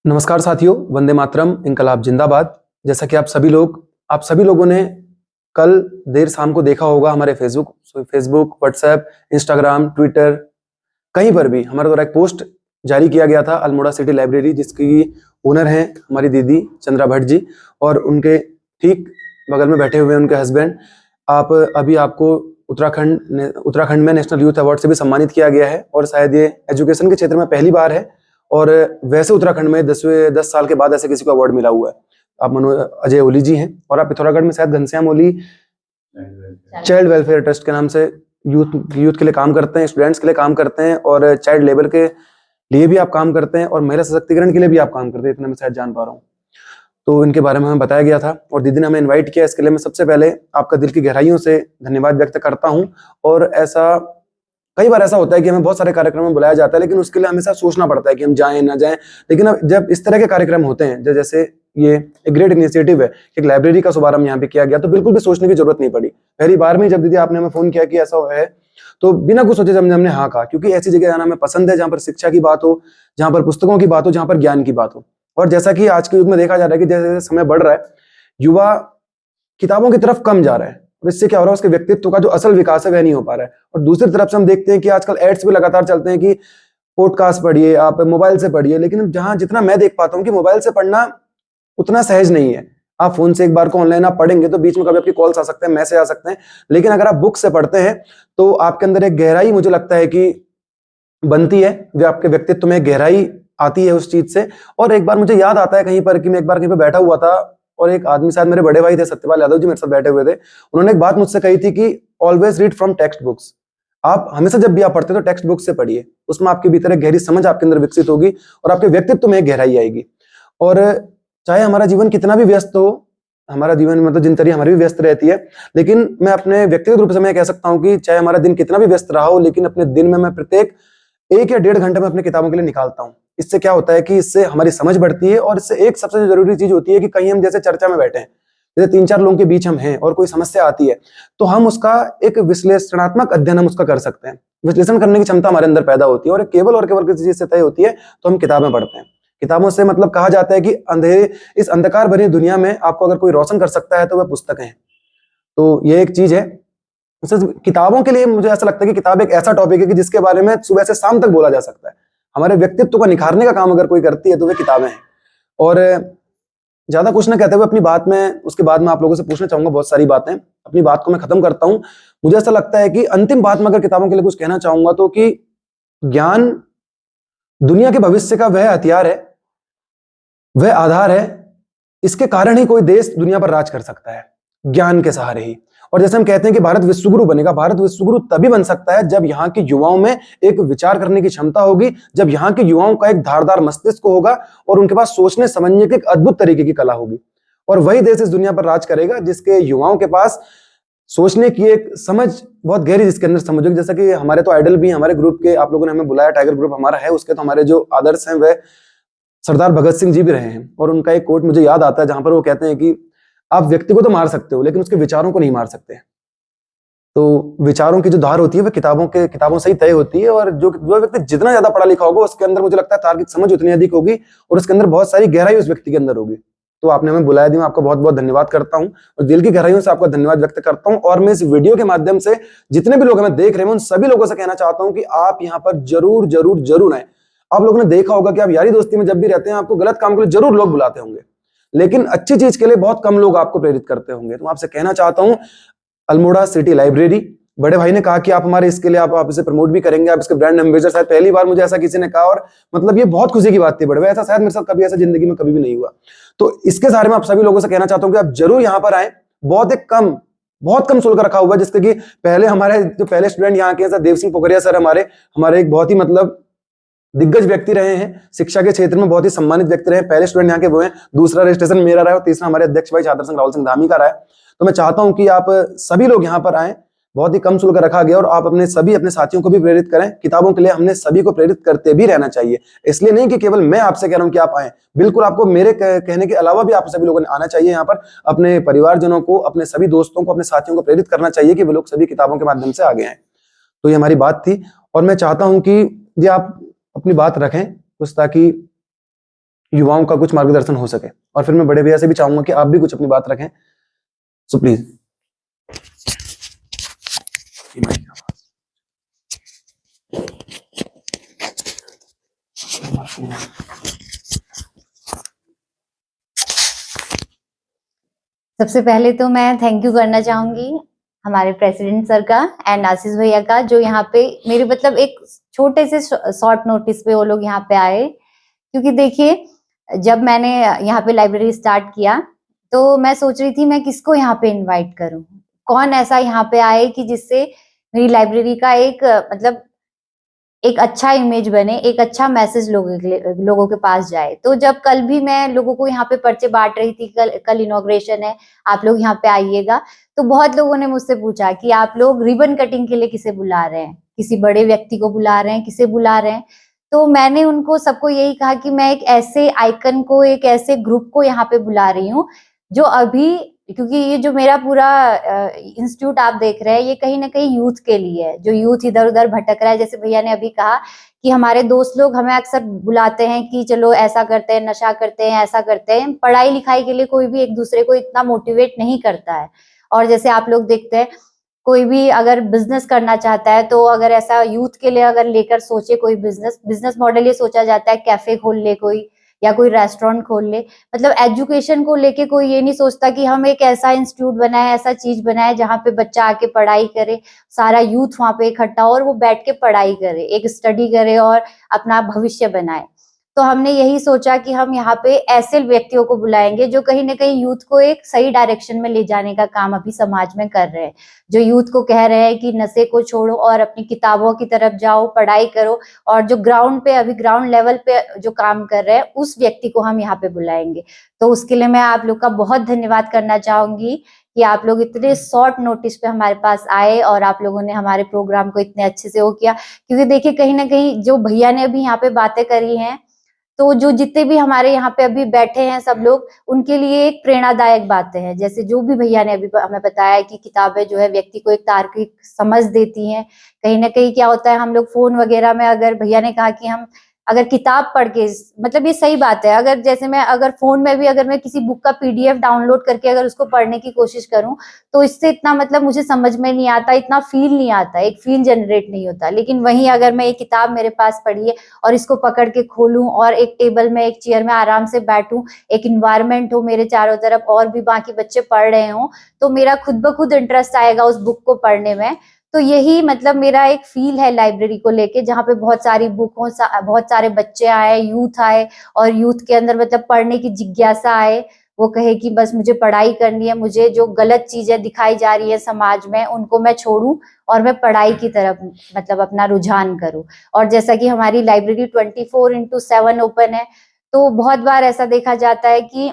नमस्कार साथियों, वंदे मातरम, इनकलाब जिंदाबाद। जैसा कि आप सभी लोगों ने कल देर शाम को देखा होगा हमारे फेसबुक, व्हाट्सएप, इंस्टाग्राम, ट्विटर, कहीं पर भी हमारे द्वारा एक पोस्ट जारी किया गया था अल्मोड़ा सिटी लाइब्रेरी, जिसकी ओनर हैं हमारी दीदी चंद्रा भट्ट जी, और उनके ठीक बगल में बैठे हुए हैं उनके हस्बैंड। आपको उत्तराखंड में नेशनल यूथ अवार्ड से भी सम्मानित किया गया है, और शायद ये एजुकेशन के क्षेत्र में पहली बार है। और वैसे उत्तराखंड में 10 साल के बाद ऐसे किसी को अवार्ड मिला हुआ है। आप अजय ओली जी हैं, और आप पिथौरागढ़ में शायद घनश्याम ओली चाइल्ड वेलफेयर ट्रस्ट के नाम से यूथ के लिए काम करते हैं, स्टूडेंट्स के लिए काम करते हैं, और चाइल्ड लेबर के लिए भी आप काम करते हैं, और महिला सशक्तिकरण के लिए भी आप काम करते हैं, इतना मैं शायद जान पा रहा हूँ। तो इनके बारे में हमें बताया गया था, और दीदी ने हमें इन्वाइट किया। इसके लिए मैं सबसे पहले आपका दिल की गहराइयों से धन्यवाद व्यक्त करता हूँ। और कई बार ऐसा होता है कि हमें बहुत सारे कार्यक्रम में बुलाया जाता है, लेकिन उसके लिए हमेशा सोचना पड़ता है कि हम जाएं ना जाएं। लेकिन अब जब इस तरह के कार्यक्रम होते हैं, जैसे ये एक ग्रेट इनिशिएटिव है, एक लाइब्रेरी का शुभारंभ यहाँ पे किया गया, तो बिल्कुल भी सोचने की जरूरत नहीं पड़ी। पहली बार में जब दीदी आपने हमें फोन किया कि ऐसा है, तो बिना कुछ सोचे हमने हाँ कहा, क्योंकि ऐसी जगह जाना हमें पसंद है जहाँ पर शिक्षा की बात हो, जहाँ पर पुस्तकों की बात हो, जहाँ पर ज्ञान की बात हो। और जैसा कि आज के युग में देखा जा रहा है कि जैसे जैसे समय बढ़ रहा है, युवा किताबों की तरफ कम जा रहा है, और इससे क्या हो रहा है, उसके व्यक्तित्व का जो असल विकास है वह नहीं हो पा रहा है। और दूसरी तरफ से हम देखते हैं कि आजकल एड्स भी लगातार चलते हैं कि पॉडकास्ट पढ़िए, आप मोबाइल से पढ़िए, लेकिन जितना मैं देख पाता हूँ कि मोबाइल से पढ़ना उतना सहज नहीं है। आप फोन से एक बार को ऑनलाइन आप पढ़ेंगे तो बीच में कभी आपकी कॉल्स आ सकते हैं, मैसेज आ सकते हैं, लेकिन अगर आप बुक से पढ़ते हैं तो आपके अंदर एक गहराई, मुझे लगता है कि बनती है, जो आपके व्यक्तित्व में गहराई आती है उस चीज से। और एक बार मुझे याद आता है कहीं पर कि मैं एक बार कहीं पर बैठा हुआ था, और एक आदमी, शायद मेरे बड़े भाई थे, सत्यपाल यादव जी, मेरे साथ बैठे हुए थे। उन्होंने एक बात मुझसे कही थी कि always read from text books. आप हमेशा जब भी आप पढ़ते हो तो टेक्स्ट बुक से पढ़िए, उसमें आपके भीतर एक गहरी समझ आपके अंदर विकसित होगी, और आपके व्यक्तित्व में एक गहराई आएगी। और चाहे हमारा जीवन कितना भी व्यस्त हो, हमारा जीवन मतलब दिनचर्या हमारी भी व्यस्त रहती है, लेकिन मैं अपने व्यक्तिगत रूप से मैं कह सकता हूँ कि चाहे हमारा दिन कितना भी व्यस्त रहा हो, लेकिन अपने दिन में मैं प्रत्येक 1 या 1.5 घंटे में अपनी किताबों के लिए निकालता हूँ। इससे क्या होता है कि इससे हमारी समझ बढ़ती है, और इससे एक सबसे जरूरी चीज होती है कि कहीं हम जैसे चर्चा में बैठे हैं, जैसे 3-4 लोगों के बीच हम हैं और कोई समस्या आती है, तो हम उसका एक विश्लेषणात्मक अध्ययन हम उसका कर सकते हैं। विश्लेषण करने की क्षमता हमारे अंदर पैदा होती है, और केवल किसी चीज से तय होती है, तो हम किताबें पढ़ते हैं। किताबों से मतलब कहा जाता है कि इस अंधकार भरी दुनिया में आपको अगर कोई रोशन कर सकता है तो वह पुस्तकें हैं। तो ये एक चीज है। किताबों के लिए मुझे ऐसा लगता है कि किताब एक ऐसा टॉपिक है कि जिसके बारे में सुबह से शाम तक बोला जा सकता है। हमारे व्यक्तित्व को निखारने का काम अगर कोई करती है तो वे किताबें हैं। और ज्यादा कुछ ना कहते हुए अपनी बात में, उसके बाद में आप लोगों से पूछना चाहूंगा बहुत सारी बातें, अपनी बात को मैं खत्म करता हूं। मुझे ऐसा लगता है कि अंतिम बात में अगर किताबों के लिए कुछ कहना चाहूंगा तो कि ज्ञान दुनिया के भविष्य का वह हथियार है, वह आधार है, इसके कारण ही कोई देश दुनिया पर राज कर सकता है, ज्ञान के सहारे ही। और जैसे हम कहते हैं कि भारत विश्वगुरु बनेगा, भारत विश्वगुरु तभी बन सकता है जब यहाँ के युवाओं में एक विचार करने की क्षमता होगी, जब यहाँ के युवाओं का एक धारदार मस्तिष्क होगा, और उनके पास सोचने समझने की एक अद्भुत तरीके की कला होगी। और वही देश इस दुनिया पर राज करेगा जिसके युवाओं के पास सोचने की एक समझ बहुत गहरी, जिसके अंदर समझ होगी। जैसा कि हमारे तो आइडल भी, हमारे ग्रुप के, आप लोगों ने हमें बुलाया, टाइगर ग्रुप हमारा है, उसके तो हमारे जो आदर्श हैं वह सरदार भगत सिंह जी भी रहे हैं। और उनका एक कोट मुझे याद आता है जहां पर वो कहते हैं कि आप व्यक्ति को तो मार सकते हो, लेकिन उसके विचारों को नहीं मार सकते। तो विचारों की जो धार होती है वह किताबों से ही तय होती है, और जो व्यक्ति जितना ज्यादा पढ़ा लिखा होगा उसके अंदर मुझे लगता है तार्किक समझ उतनी अधिक होगी, और उसके अंदर बहुत सारी गहराई उस व्यक्ति के अंदर होगी। तो आपने हमें बुलाया दी, मैं आपका बहुत बहुत धन्यवाद करता हूं, और दिल की गहराइयों से आपका धन्यवाद व्यक्त करता हूं। और मैं इस वीडियो के माध्यम से जितने भी लोग हमें देख रहे हैं उन सभी लोगों से कहना चाहता हूं कि आप यहाँ पर जरूर जरूर जरूर आए। आप लोगों ने देखा होगा कि आप यारी दोस्ती में जब भी रहते हैं, आपको गलत काम के लिए जरूर लोग बुलाते होंगे, लेकिन अच्छी चीज के लिए बहुत कम लोग आपको प्रेरित करते होंगे। तो आपसे कहना चाहता हूं, अल्मोड़ा सिटी लाइब्रेरी, बड़े भाई ने कहा कि आप हमारे इसके लिए आप इसे प्रमोट भी करेंगे, आप इसके ब्रांड एम्बेसडर, शायद पहली बार मुझे ऐसा किसी ने कहा, और मतलब ये बहुत खुशी की बात थी बड़े भाई, ऐसा शायद मेरे साथ कभी ऐसा जिंदगी में कभी भी नहीं हुआ। तो इसके बारे में आप सभी लोगों से कहना चाहता हूं कि आप जरूर यहाँ पर आए। बहुत कम शुल्क रखा हुआ है, जिससे कि पहले स्टूडेंट यहाँ के देव सिंह पोखरिया सर हमारे एक बहुत ही मतलब दिग्गज व्यक्ति रहे हैं, शिक्षा के क्षेत्र में बहुत ही सम्मानित व्यक्ति रहे हैं। पहले स्टूडेंट यहाँ के वो हैं, दूसरा रजिस्ट्रेशन मेरा रहा है, और तीसरा हमारे अध्यक्ष भाई छात्र संघ राहुल सिंह धामी का रहा है। तो मैं चाहता हूं कि आप सभी लोग यहाँ पर आए, बहुत ही कम शुल्क रखा गया, और आप अपने साथियों को भी प्रेरित करें। किताबों के लिए हमने सभी को प्रेरित करते भी रहना चाहिए, इसलिए नहीं कि केवल मैं आपसे कह रहा हूं कि आप आए, बिल्कुल आपको मेरे कहने के अलावा भी आप सभी लोगों ने आना चाहिए यहाँ पर। अपने परिवारजनों को, अपने सभी दोस्तों को, अपने साथियों को प्रेरित करना चाहिए कि वे लोग सभी किताबों के माध्यम से आगे आए। तो ये हमारी बात थी, और मैं चाहता हूं कि ये आप अपनी बात रखें कुछ, ताकि युवाओं का कुछ मार्गदर्शन हो सके। और फिर मैं बड़े भैया से भी चाहूंगा कि आप भी कुछ अपनी बात रखें, सो प्लीज। सबसे पहले तो मैं थैंक यू करना चाहूंगी हमारे प्रेसिडेंट सर का एंड आशीष भैया का, जो यहाँ पे मेरे मतलब एक छोटे से शॉर्ट नोटिस पे वो लोग यहाँ पे आए। क्योंकि देखिए, जब मैंने यहाँ पे लाइब्रेरी स्टार्ट किया तो मैं सोच रही थी मैं किसको यहाँ पे इनवाइट करूं, कौन ऐसा यहाँ पे आए कि जिससे मेरी लाइब्रेरी का एक मतलब एक अच्छा इमेज बने, एक अच्छा मैसेज लोगों के पास जाए। तो जब कल भी मैं लोगों को यहाँ पे पर्चे बांट रही थी, कल इनॉग्रेशन है, आप लोग यहाँ पे आइएगा, तो बहुत लोगों ने मुझसे पूछा कि आप लोग रिबन कटिंग के लिए किसे बुला रहे हैं, किसी बड़े व्यक्ति को बुला रहे हैं, किसे बुला रहे हैं। तो मैंने उनको सबको यही कहा कि मैं एक ऐसे आइकन को, एक ऐसे ग्रुप को यहाँ पे बुला रही हूँ जो अभी, क्योंकि ये जो मेरा पूरा इंस्टीट्यूट आप देख रहे हैं, ये कहीं ना कहीं यूथ के लिए है, जो यूथ इधर उधर भटक रहा है। जैसे भैया ने अभी कहा कि हमारे दोस्त लोग हमें अक्सर बुलाते हैं कि चलो ऐसा करते हैं, नशा करते हैं, ऐसा करते हैं। पढ़ाई लिखाई के लिए कोई भी एक दूसरे को इतना मोटिवेट नहीं करता है। और जैसे आप लोग देखते हैं, कोई भी अगर बिजनेस करना चाहता है तो अगर ऐसा यूथ के लिए अगर लेकर सोचे कोई बिजनेस मॉडल, ये सोचा जाता है कैफे खोल ले कोई, या कोई रेस्टोरेंट खोल ले। मतलब एजुकेशन को लेके कोई ये नहीं सोचता कि हम एक ऐसा इंस्टीट्यूट बनाए, ऐसा चीज बनाए जहाँ पे बच्चा आके पढ़ाई करे, सारा यूथ वहां पे इकट्ठा हो और वो बैठ के पढ़ाई करे, एक स्टडी करे और अपना भविष्य बनाए। तो हमने यही सोचा कि हम यहाँ पे ऐसे व्यक्तियों को बुलाएंगे जो कहीं ना कहीं यूथ को एक सही डायरेक्शन में ले जाने का काम अभी समाज में कर रहे हैं, जो यूथ को कह रहे हैं कि नशे को छोड़ो और अपनी किताबों की तरफ जाओ, पढ़ाई करो। और जो ग्राउंड पे अभी ग्राउंड लेवल पे जो काम कर रहे हैं, उस व्यक्ति को हम यहाँ पे बुलाएंगे। तो उसके लिए मैं आप लोग का बहुत धन्यवाद करना चाहूंगी कि आप लोग इतने शॉर्ट नोटिस पे हमारे पास आए और आप लोगों ने हमारे प्रोग्राम को इतने अच्छे से वो किया। क्योंकि देखिए, कहीं ना कहीं जो भैया ने अभी यहाँ पे बातें करी हैं, तो जो जितने भी हमारे यहाँ पे अभी बैठे हैं सब लोग, उनके लिए एक प्रेरणादायक बातें हैं। जैसे जो भी भैया ने अभी हमें बताया कि किताबें जो है व्यक्ति को एक तार्किक समझ देती हैं। कहीं ना कहीं क्या होता है, हम लोग फोन वगैरह में, अगर भैया ने कहा कि हम अगर किताब पढ़ के, मतलब ये सही बात है, अगर जैसे मैं अगर फोन में भी अगर मैं किसी बुक का पीडीएफ डाउनलोड करके अगर उसको पढ़ने की कोशिश करूं, तो इससे इतना मतलब मुझे समझ में नहीं आता, इतना फील नहीं आता, एक फील जनरेट नहीं होता। लेकिन वहीं अगर मैं एक किताब मेरे पास पढ़ी है और इसको पकड़ के खोलूं और एक टेबल में, एक चेयर में आराम से बैठूं, एक इन्वायरमेंट हो मेरे चारों तरफ और भी बाकी बच्चे पढ़ रहे हो, तो मेरा खुद ब खुद इंटरेस्ट आएगा उस बुक को पढ़ने में। तो यही मतलब मेरा एक फील है लाइब्रेरी को लेके, जहाँ पे बहुत सारी बुक हो, बहुत सारे बच्चे आए, यूथ आए, और यूथ के अंदर मतलब पढ़ने की जिज्ञासा आए। वो कहे कि बस मुझे पढ़ाई करनी है, मुझे जो गलत चीजें दिखाई जा रही है समाज में उनको मैं छोड़ूं और मैं पढ़ाई की तरफ मतलब अपना रुझान करूं। और जैसा कि हमारी लाइब्रेरी 24/7 ओपन है, तो बहुत बार ऐसा देखा जाता है कि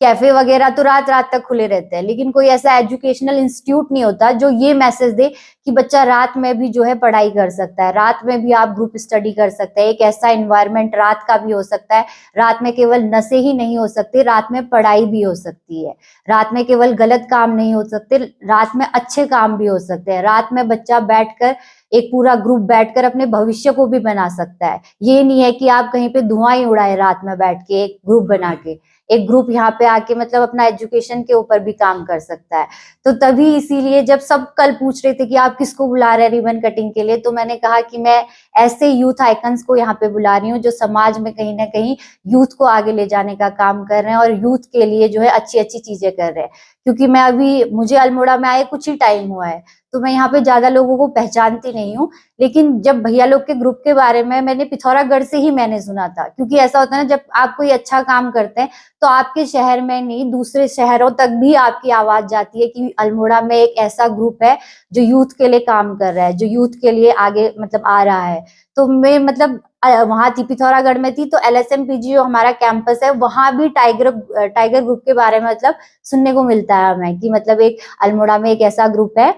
कैफे वगैरह तो रात रात तक खुले रहते हैं, लेकिन कोई ऐसा एजुकेशनल इंस्टीट्यूट नहीं होता जो ये मैसेज दे कि बच्चा रात में भी जो है पढ़ाई कर सकता है, रात में भी आप ग्रुप स्टडी कर सकते हैं। एक ऐसा इन्वायरमेंट रात का भी हो सकता है। रात में केवल नशे ही नहीं हो सकते, रात में पढ़ाई भी हो सकती है। रात में केवल गलत काम नहीं हो सकते, रात में अच्छे काम भी हो सकते हैं। रात में बच्चा बैठकर, एक पूरा ग्रुप बैठकर अपने भविष्य को भी बना सकता है। ये नहीं है कि आप कहीं पे धुआं ही उड़ाए रात में बैठ के, एक ग्रुप बना के। एक ग्रुप यहाँ पे आके मतलब अपना एजुकेशन के ऊपर भी काम कर सकता है। तो तभी इसीलिए जब सब कल पूछ रहे थे कि आप किसको बुला रहे हैं रिबन कटिंग के लिए, तो मैंने कहा कि मैं ऐसे यूथ आइकन्स को यहाँ पे बुला रही हूँ जो समाज में कहीं ना कहीं यूथ को आगे ले जाने का काम कर रहे हैं और यूथ के लिए जो है अच्छी अच्छी चीजें कर रहे हैं। क्योंकि मैं अभी, मुझे अल्मोड़ा में आए कुछ ही टाइम हुआ है, तो मैं यहाँ पे ज्यादा लोगों को पहचानती नहीं हूँ। लेकिन जब भैया लोग के ग्रुप के बारे में मैंने पिथौरागढ़ से ही मैंने सुना था, क्योंकि ऐसा होता है ना, जब आप कोई अच्छा काम करते हैं तो आपके शहर में नहीं, दूसरे शहरों तक भी आपकी आवाज जाती है कि अल्मोड़ा में एक ऐसा ग्रुप है जो यूथ के लिए काम कर रहा है, जो यूथ के लिए आगे मतलब आ रहा है। तो मैं मतलब वहां थी, पिथौरागढ़ में थी, तो LSMPG जो हमारा कैंपस है, वहां भी टाइगर ग्रुप के बारे में मतलब सुनने को मिलता है हमें कि मतलब एक अल्मोड़ा में एक ऐसा ग्रुप है,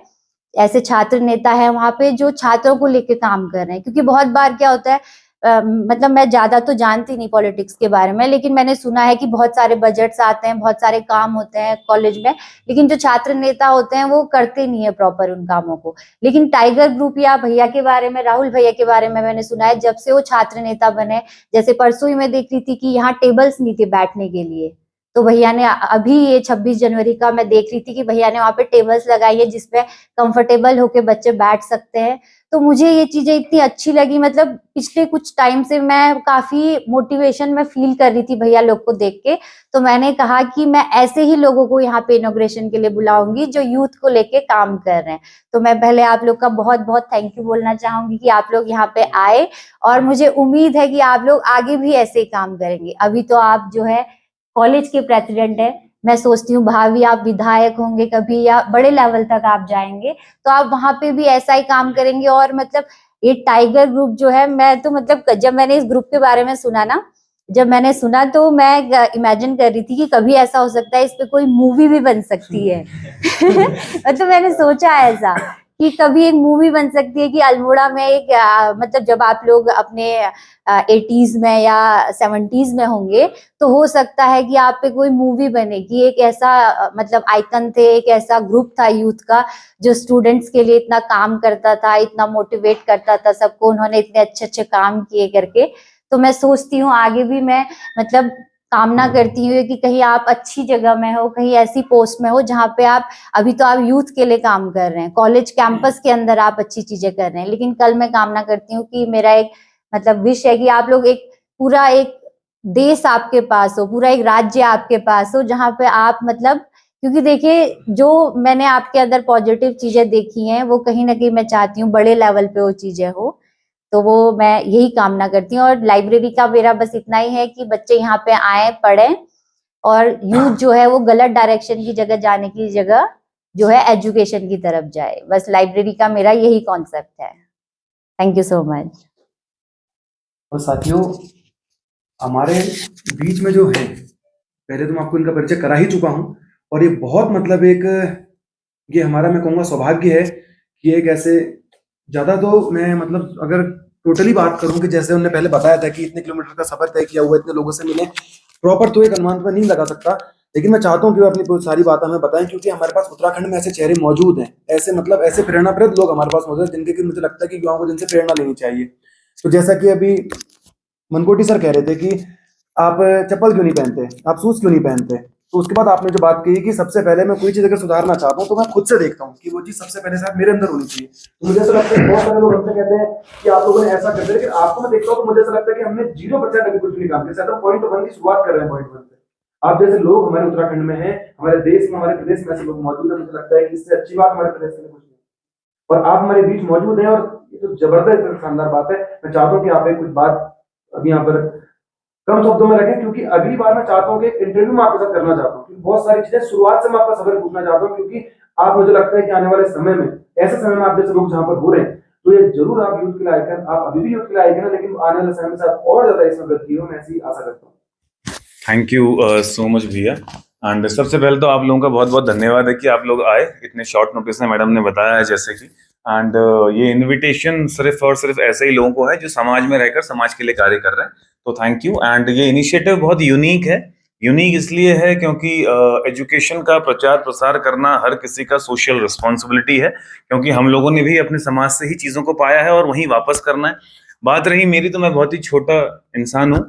ऐसे छात्र नेता है वहां पे जो छात्रों को लेके काम कर रहे हैं। क्योंकि बहुत बार क्या होता है, मतलब मैं ज्यादा तो जानती नहीं पॉलिटिक्स के बारे में, लेकिन मैंने सुना है कि बहुत सारे बजट्स आते हैं, बहुत सारे काम होते हैं कॉलेज में, लेकिन जो छात्र नेता होते हैं वो करते नहीं है प्रॉपर उन कामों को। लेकिन टाइगर ग्रुप या भैया के बारे में, राहुल भैया के बारे में मैंने सुना है, जब से वो छात्र नेता बने, जैसे परसों ही मैं देख रही थी कि यहाँ टेबल्स नहीं थे बैठने के लिए, तो भैया ने अभी ये 26 जनवरी का मैं देख रही थी कि भैया ने वहां पे टेबल्स लगाई है जिसपे कंफर्टेबल होके बच्चे बैठ सकते हैं। तो मुझे ये चीजें इतनी अच्छी लगी, मतलब पिछले कुछ टाइम से मैं काफी मोटिवेशन में फील कर रही थी भैया लोग को देख के। तो मैंने कहा कि मैं ऐसे ही लोगों को यहाँ पे इनॉग्रेशन के लिए बुलाऊंगी जो यूथ को लेके काम कर रहे हैं। तो मैं पहले आप लोग का बहुत बहुत थैंक यू बोलना चाहूंगी कि आप लोग यहाँ पे आए, और मुझे उम्मीद है कि आप लोग आगे भी ऐसे ही काम करेंगे। अभी तो आप जो है कॉलेज के प्रेसिडेंट है, मैं सोचती हूँ भावी आप विधायक होंगे कभी या बड़े लेवल तक आप जाएंगे, तो आप वहां पे भी ऐसा ही काम करेंगे। और मतलब ये टाइगर ग्रुप जो है, मैं तो मतलब जब मैंने इस ग्रुप के बारे में सुना ना, जब मैंने सुना तो मैं इमेजिन कर रही थी कि कभी ऐसा हो सकता है इस पे कोई मूवी भी बन सकती है। मतलब मैंने सोचा ऐसा कि कभी एक मूवी बन सकती है कि अल्मोड़ा में एक मतलब जब आप लोग अपने 80s में या 70s में होंगे, तो हो सकता है कि आप पे कोई मूवी बने कि एक ऐसा मतलब आइकन थे, एक ऐसा ग्रुप था यूथ का जो स्टूडेंट्स के लिए इतना काम करता था, इतना मोटिवेट करता था सबको, उन्होंने इतने अच्छे अच्छे काम किए करके। तो मैं सोचती हूँ आगे भी मैं मतलब कामना करती हूँ कि कहीं आप अच्छी जगह में हो, कहीं ऐसी पोस्ट में हो जहाँ पे आप, अभी तो आप यूथ के लिए काम कर रहे हैं, कॉलेज कैंपस के अंदर आप अच्छी चीजें कर रहे हैं, लेकिन कल मैं कामना करती हूँ कि मेरा एक मतलब विश है कि आप लोग एक पूरा एक देश आपके पास हो, पूरा एक राज्य आपके पास हो, जहाँ पे आप मतलब, क्योंकि देखिए जो मैंने आपके अंदर पॉजिटिव चीजें देखी हैं वो कहीं ना कहीं मैं चाहती हूँ बड़े लेवल पे वो चीजें हो। तो वो मैं यही कामना करती हूँ। और लाइब्रेरी का मेरा बस इतना ही है कि बच्चे यहाँ पे आए, पढ़ें, और यूथ जो है वो गलत डायरेक्शन की जगह जाने की जगह जो है एजुकेशन की तरफ जाए। बस लाइब्रेरी का मेरा यही कॉन्सेप्ट है। Thank you so much. और साथियों, हमारे बीच में जो है, पहले तो मैं आपको इनका परिचय करा ही चुका हूँ, और ये बहुत मतलब एक, ये हमारा मैं कहूँगा सौभाग्य है कि एक ऐसे, ज़्यादा तो मैं मतलब अगर टोटली बात करूँ कि जैसे उन्होंने पहले बताया था कि इतने किलोमीटर का सफर तय किया हुआ, इतने लोगों से मिले, प्रॉपर तो एक अनुमान तो मैं नहीं लगा सकता, लेकिन मैं चाहता हूँ कि वो अपनी बहुत सारी बातें हमें बताएं, क्योंकि हमारे पास उत्तराखंड में ऐसे चेहरे मौजूद हैं, ऐसे मतलब ऐसे प्रेरणाप्रद लोग हमारे पास मौजूद हैं जिनके कि मुझे लगता है कि युवाओं को जिनसे प्रेरणा लेनी चाहिए। तो जैसा कि अभी मनकोटी सर कह रहे थे कि आप चप्पल क्यों नहीं पहनते, आप शूज क्यों नहीं पहनते, तो उसके बाद आपने जो बात कही कि सबसे पहले मैं कोई चीज अगर सुधारना चाहता हूँ तो मैं खुद से देखता हूँ कि वो चीज सबसे पहले शायद मेरे अंदर होनी चाहिए। तो मुझे ऐसा लगता है बहुत सारे लोग हमसे कहते हैं कि आप लोगों ने ऐसा कर दिया, लेकिन आपको मैं देखता हूँ तो मुझे ऐसा लगता है कि हमने 0% अभी कुछ नहीं काम किया, हम पॉइंट 1 की शुरुआत कर रहे हैं, पॉइंट 1 से। आप जैसे लोग हमारे उत्तराखंड में हैं, हमारे देश में, हमारे प्रदेश में ऐसे लोग मौजूद है, मुझे लगता है कि इससे अच्छी बात हमारे प्रदेश में कुछ नहीं, और आप हमारे बीच मौजूद हैं, और ये तो जबरदस्त शानदार बात है। मैं चाहता हूँ कि आप एक कुछ बात अभी यहाँ पर कम शब्दों में रखें, क्योंकि अगली बार मैं चाहता हूँ कि इंटरव्यू में आपके साथ करना चाहता हूँ, क्योंकि बहुत सारी चीजें शुरुआत से मैं आपका सवाल पूछना चाहता हूँ, क्योंकि आप, मुझे लगता है कि आने वाले समय में, ऐसे समय में आप जैसे लोग जहां पर हो रहे हैं, तो ये जरूर आप यूथ के लिए आइकन, आप अभी भी यूथ के लिए आइकन है, लेकिन आने वाले समय में आप और ज्यादा इसमें वृद्धि हो, मैं ऐसी आशा करता हूँ। थैंक यू सो मच भैया। एंड सबसे पहले तो आप लोगों का बहुत बहुत धन्यवाद है कि आप लोग आए इतने शॉर्ट नोटिस में, मैडम ने बताया है जैसे कि। एंड ये इनविटेशन सिर्फ और सिर्फ ऐसे ही लोगों को है जो समाज में रहकर समाज के लिए कार्य कर रहे हैं, तो थैंक यू। एंड ये इनिशिएटिव बहुत यूनिक है। यूनिक इसलिए है क्योंकि एजुकेशन का प्रचार प्रसार करना हर किसी का सोशल रिस्पॉन्सिबिलिटी है, क्योंकि हम लोगों ने भी अपने समाज से ही चीजों को पाया है और वहीं वापस करना है। बात रही मेरी, तो मैं बहुत ही छोटा इंसान हूँ,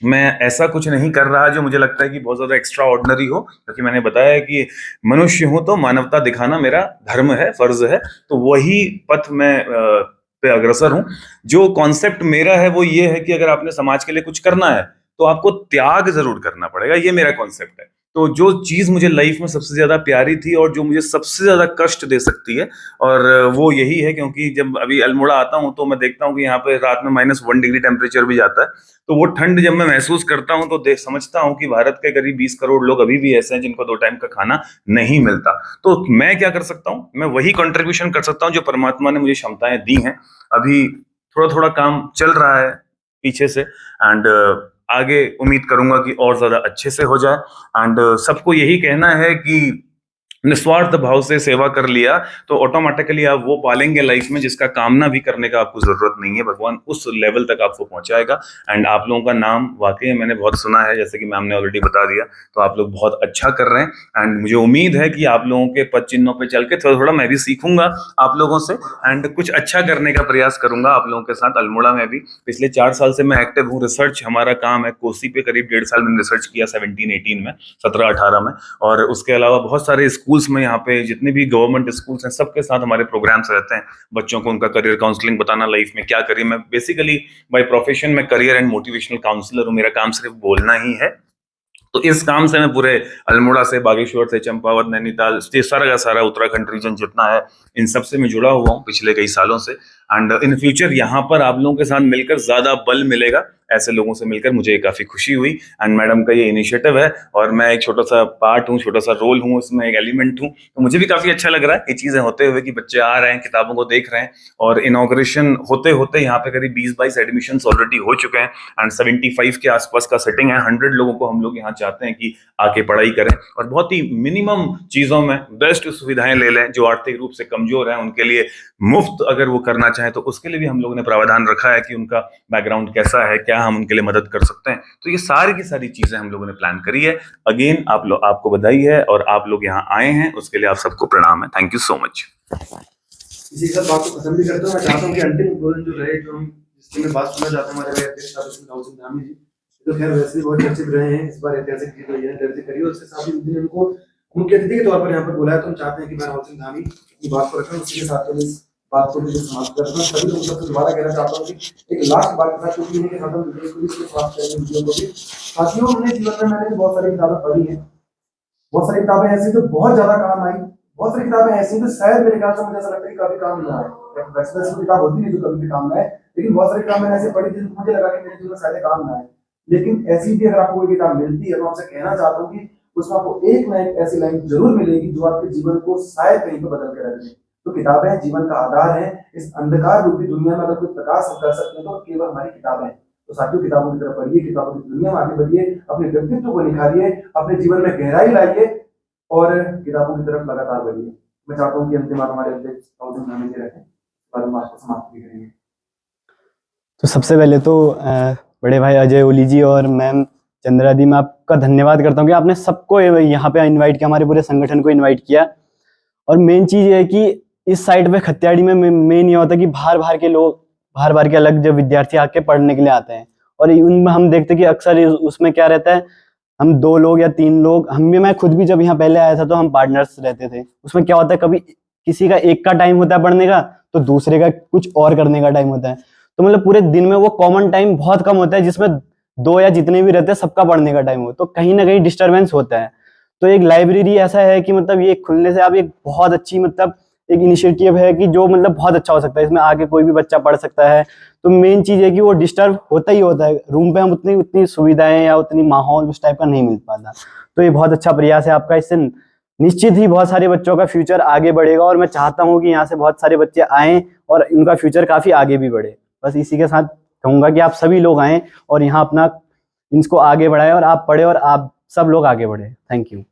मैं ऐसा कुछ नहीं कर रहा जो मुझे लगता है कि बहुत ज्यादा एक्स्ट्रा ऑर्डिनरी हो, क्योंकि मैंने बताया है कि मनुष्य हूं तो मानवता दिखाना मेरा धर्म है, फर्ज है, तो वही पथ मैं पे अग्रसर हूं। जो कॉन्सेप्ट मेरा है वो ये है कि अगर आपने समाज के लिए कुछ करना है तो आपको त्याग जरूर करना पड़ेगा, ये मेरा कॉन्सेप्ट है। तो जो चीज मुझे लाइफ में सबसे ज्यादा प्यारी थी और जो मुझे सबसे ज्यादा कष्ट दे सकती है, और वो यही है, क्योंकि जब अभी अल्मोड़ा आता हूं तो मैं देखता हूं कि यहाँ पे रात में -1 डिग्री टेम्परेचर भी जाता है, तो वो ठंड जब मैं महसूस करता हूं तो देख समझता हूं कि भारत के करीब 20 करोड़ लोग अभी भी ऐसे हैं जिनको 2 टाइम का खाना नहीं मिलता। तो मैं क्या कर सकता हूं, मैं वही कंट्रीब्यूशन कर सकता हूं जो परमात्मा ने मुझे क्षमताएं दी हैं। अभी थोड़ा थोड़ा काम चल रहा है पीछे से, एंड आगे उम्मीद करूंगा कि और ज्यादा अच्छे से हो जाए। एंड सबको यही कहना है कि निस्वार्थ भाव से सेवा कर लिया तो ऑटोमेटिकली आप वो पालेंगे लाइफ में जिसका कामना भी करने का आपको जरूरत नहीं है। भगवान उस लेवल तक आपको पहुंचाएगा। एंड आप लोगों का नाम वाकई मैंने बहुत सुना है, जैसे कि मैम ने ऑलरेडी बता दिया, तो आप लोग बहुत अच्छा कर रहे हैं। एंड मुझे उम्मीद है कि आप लोगों के पद चिन्हों पे चल के थोड़ा थोड़ा मैं भी सीखूंगा आप लोगों से एंड कुछ अच्छा करने का प्रयास करूंगा आप लोगों के साथ। अल्मोड़ा में भी पिछले 4 साल से मैं एक्टिव हूँ, रिसर्च हमारा काम है। कोसी पे करीब 1.5 साल मैंने रिसर्च किया 17-18 में, 17-18 में। और उसके अलावा बहुत सारे स्कूल्स में, यहाँ पे जितने भी गवर्नमेंट स्कूल्स हैं सबके साथ हमारे प्रोग्राम्स रहते हैं। बच्चों को उनका करियर काउंसलिंग बताना, लाइफ में क्या करिए। मैं बेसिकली बाय प्रोफेशन में करियर एंड मोटिवेशनल काउंसलर हूँ। मेरा काम सिर्फ बोलना ही है। तो इस काम से मैं पूरे अल्मोड़ा से, बागेश्वर से, चंपावत, नैनीताल, ये सारा का सारा उत्तराखंड रीजन जितना है, इन सब से मैं जुड़ा हुआ हूँ पिछले कई सालों से। एंड इन फ्यूचर यहाँ पर आप लोगों के साथ मिलकर ज्यादा बल मिलेगा। ऐसे लोगों से मिलकर मुझे काफी खुशी हुई। एंड मैडम का ये इनिशिएटिव है और मैं एक छोटा सा पार्ट हूँ, छोटा सा रोल हूँ इसमें, एक एलिमेंट हूँ। तो मुझे भी काफी अच्छा लग रहा है ये चीजें होते हुए कि बच्चे आ रहे हैं, किताबों को देख रहे हैं। और इनॉग्रेशन होते होते यहाँ पे करीब 20-22 एडमिशन ऑलरेडी हो चुके हैं एंड 75 के आसपास का सेटिंग है। 100 लोगों को हम लोग यहाँ चाहते हैं कि आके पढ़ाई करें और बहुत ही मिनिमम चीजों में बेस्ट सुविधाएं ले लें। जो आर्थिक रूप से कमजोर हैं उनके लिए मुफ्त अगर वो करना चाहें तो उसके लिए भी हम लोगों ने प्रावधान रखा है कि उनका बैकग्राउंड कैसा है, क्या हम उनके लिए मदद कर सकते हैं। तो ये सारी की सारी चीजें हम लोगों ने प्लान करी है। अगेन आपको बधाई है और आप लोग यहाँ आए हैं उसके लिए आप सबको प्रणाम है। Thank you so much. इसी के साथ बात को खत्म भी करता हूँ। मैं चाहता हूँ कि अंतिम उद्बोधन जो रहे, जो हम जिसकी मैं बात सुनना चाहता हूँ हमारे भाई अध्यक्ष राहुल सिंह धामी जी, तो खैर वैसे भी बहुत चर्चित रहे हैं। इस बार ऐतिहासिक जीत हुई है, दर्ज करी और उसके साथ ही उन्होंने उनको उनके अतिथि के तौर पर यहाँ पर बुलाया। तो हम चाहते हैं कि मैं राहुल सिंह धामी की बात को रखें, उसी के साथ में इस बात को भी समाप्त करता हूँ। सभी लोगों से दोबारा कहना चाहता हूँ कि एक लास्ट बात के साथ, क्योंकि इनके खत्म देश को भी समाप्त करेंगे वीडियो को भी। साथियों, हमने जीवन में मैंने बहुत सारी किताबें पढ़ी हैं, बहुत सारी किताबें ऐसी जो बहुत ज्यादा काम आई, बहुत सारी किताबें ऐसी जो शायद मेरे ख्याल से मुझे ऐसा लगता है कि कभी काम ना आए। वैसे ऐसी किताब होती नहीं जो कभी भी काम ना आए, लेकिन बहुत सारी किताबें ऐसी पढ़ी थी मुझे लगा कि मेरे जीवन में शायद काम ना आए। लेकिन ऐसी भी अगर आपको कोई किताब मिलती है तो आपसे कहना चाहता हूँ कि उसमें आपको एक ना एक ऐसी लाइन जरूर मिलेगी जो आपके जीवन को शायद कहीं पर बदल के रख दे। तो किताबें जीवन का आधार है। इस अंधकार रूपी दुनिया में अगर कोई प्रकाश हम कर सकते हैं तो केवल हमारी किताबें। तो साथियों, किताबों की तरफ पढ़िए, किताबों की दुनिया में आगे बढ़िए, अपने व्यक्तित्व को निखारिए, अपने जीवन में गहराई लाइए और किताबों की तरफ लगातार बढ़िए। मैं चाहता हूँ कि अंतिम बात हमारे अध्यक्ष राहुल सिंह धामी जी रखें, और हम बात को समाप्त भी करेंगे। तो सबसे पहले तो बड़े भाई अजय ओली जी और मैम चंद्रा दी, मैं आपका धन्यवाद करता हूँ कि आपने सबको यहाँ पे इनवाइट किया, हमारे पूरे संगठन को इनवाइट किया। और मेन चीज़ ये है कि इस साइड पे खत्याड़ी में मेन ये होता है कि बाहर बाहर के लोग, बाहर बाहर के अलग जो विद्यार्थी आके पढ़ने के लिए आते हैं। और उनमें हम देखते हैं कि अक्सर उसमें क्या रहता है, हम 2 लोग या 3 लोग, मैं खुद भी जब यहाँ पहले आया था तो हम पार्टनर्स रहते थे। उसमें क्या होता है, कभी किसी का एक का टाइम होता है पढ़ने का तो दूसरे का कुछ और करने का टाइम होता है। तो मतलब पूरे दिन में वो कॉमन टाइम बहुत कम होता है जिसमें 2 या जितने भी रहते हैं सबका पढ़ने का टाइम हो, तो कहीं ना कहीं डिस्टर्बेंस होता है। तो एक लाइब्रेरी ऐसा है कि मतलब ये खुलने से आप एक बहुत अच्छी मतलब एक इनिशिएटिव है कि जो मतलब बहुत अच्छा हो सकता है। इसमें आके कोई भी बच्चा पढ़ सकता है। तो मेन चीज है कि वो डिस्टर्ब होता ही होता है, रूम पे हम उतनी सुविधाएं या उतनी माहौल उस टाइप का नहीं मिल पाता। तो ये बहुत अच्छा प्रयास है आपका। इससे निश्चित ही बहुत सारे बच्चों का फ्यूचर आगे बढ़ेगा और मैं चाहता हूँ कि यहाँ से बहुत सारे बच्चे आएं और उनका फ्यूचर काफी आगे भी बढ़े। बस इसी के साथ कहूंगा कि आप सभी लोग आएं और यहाँ अपना इसको आगे बढ़ाएं और आप पढ़े और आप सब लोग आगे बढ़े। Thank you.